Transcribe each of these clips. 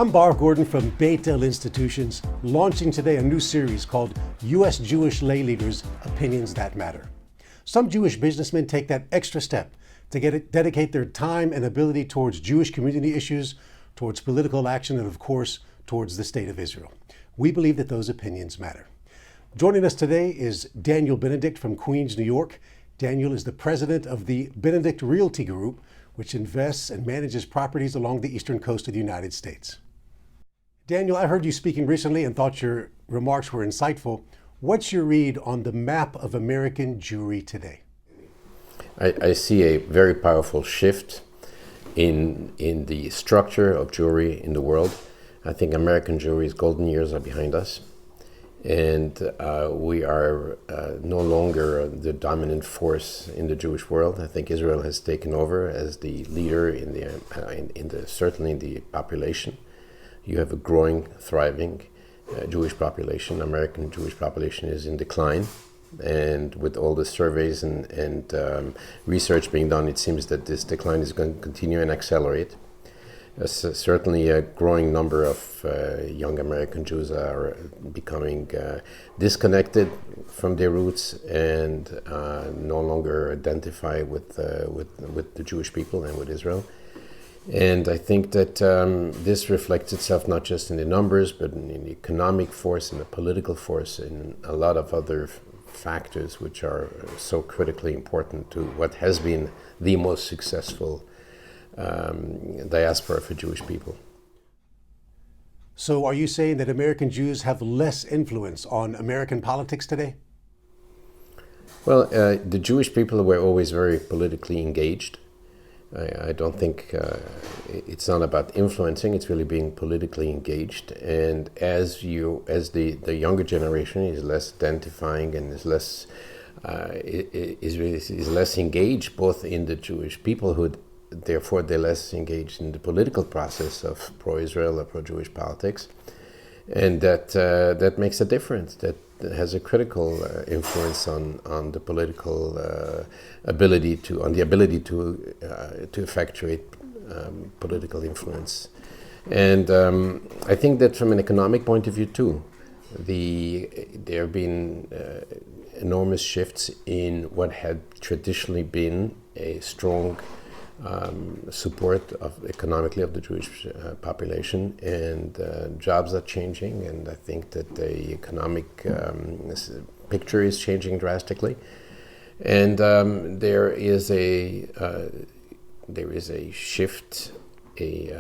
I'm Bar Gordon from Beit-El Institutions, launching today a new series called U.S. Jewish Lay Leaders, Opinions That Matter. Some Jewish businessmen take that extra step to dedicate their time and ability towards Jewish community issues, towards political action, and of course, towards the state of Israel. We believe that those opinions matter. Joining us today is Daniel Benedict from Queens, New York. Daniel is the president of the Benedict Realty Group, which invests and manages properties along the eastern coast of the United States. Daniel, I heard you speaking recently and thought your remarks were insightful. What's your read on the map of American Jewry today? I see a very powerful shift in the structure of Jewry in the world. I think American Jewry's golden years are behind us, and we are no longer the dominant force in the Jewish world. I think Israel has taken over as the leader certainly in the population. You have a growing, thriving Jewish population. American Jewish population is in decline, and with all the surveys and research being done, it seems that this decline is going to continue and accelerate. Certainly a growing number of young American Jews are becoming disconnected from their roots and no longer identify with the Jewish people and with Israel. And I think that this reflects itself not just in the numbers, but in the economic force and the political force and a lot of other factors which are so critically important to what has been the most successful diaspora for Jewish people. So are you saying that American Jews have less influence on American politics today? Well, the Jewish people were always very politically engaged. I don't think it's not about influencing, it's really being politically engaged. And as the younger generation is less identifying and is less engaged both in the Jewish peoplehood, therefore they're less engaged in the political process of pro-Israel or pro-Jewish politics. And that makes a difference. That has a critical influence on the political ability to effectuate political influence. And I think that from an economic point of view too, there have been enormous shifts in what had traditionally been a strong support economically of the Jewish population, and jobs are changing, and I think that the economic picture is changing drastically, and there is a shift, a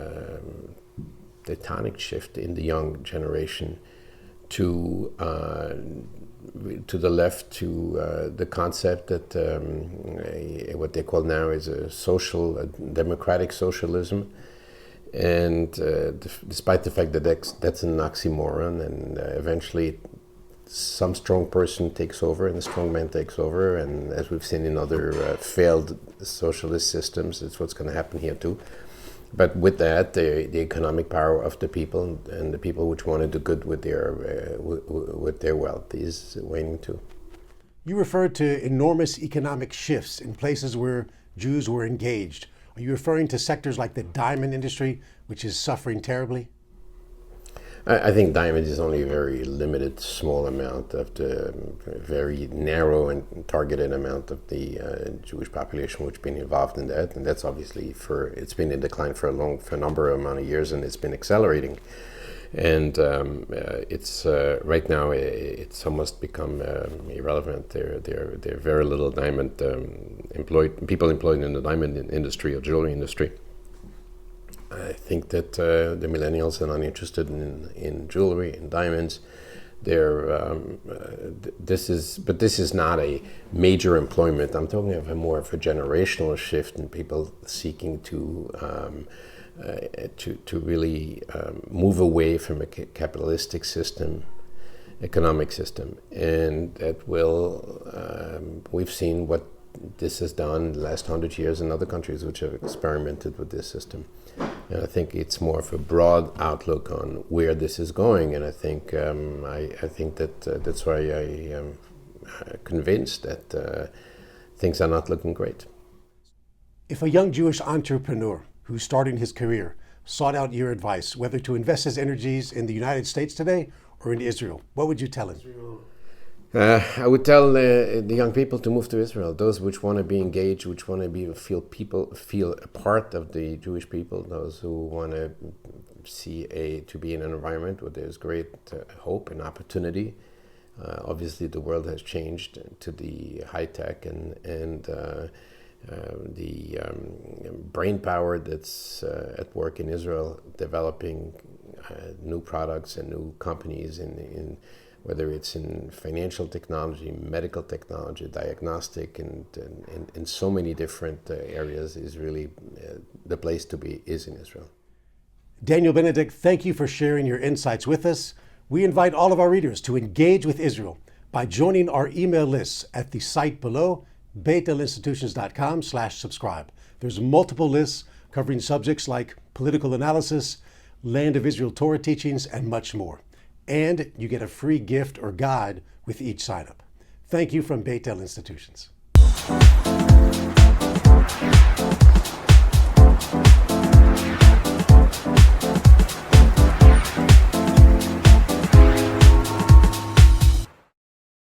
tectonic shift in the young generation to the left, to the concept that what they call now is a democratic socialism, and despite the fact that that's an oxymoron, and eventually some strong person takes over and a strong man takes over, and as we've seen in other failed socialist systems, it's what's going to happen here too. But with that, the economic power of the people and the people which want to do good with their wealth is waning too. You referred to enormous economic shifts in places where Jews were engaged. Are you referring to sectors like the diamond industry, which is suffering terribly? I think diamond is only a very limited, small amount of the very narrow and targeted amount of the Jewish population which has been involved in that, and that's obviously it's been in decline for a number of years, and it's been accelerating. And it's right now it's almost become irrelevant. There are very little diamond people employed in the diamond industry or jewelry industry. I think that the millennials are not interested in jewelry and diamonds. This is not a major employment. I'm talking of more of a generational shift in people seeking to really move away from a capitalistic economic system, and that will. We've seen what this has done the last 100 years in other countries which have experimented with this system. And I think it's more of a broad outlook on where this is going, and I think that's why I am convinced that things are not looking great. If a young Jewish entrepreneur who's starting his career sought out your advice, whether to invest his energies in the United States today or in Israel, what would you tell him? I would tell the young people to move to Israel. Those which want to be engaged, which want to feel a part of the Jewish people. Those who want to be in an environment where there's great hope and opportunity. Obviously, the world has changed to the high tech and the brain power that's at work in Israel, developing new products and new companies in whether it's in financial technology, medical technology, diagnostic, and in so many different areas, is really the place to be is in Israel. Daniel Benedict, thank you for sharing your insights with us. We invite all of our readers to engage with Israel by joining our email lists at the site below, beitelinstitutions.com/subscribe. There's multiple lists covering subjects like political analysis, Land of Israel Torah teachings, and much more. And you get a free gift or guide with each sign-up. Thank you from Beit El Institutions.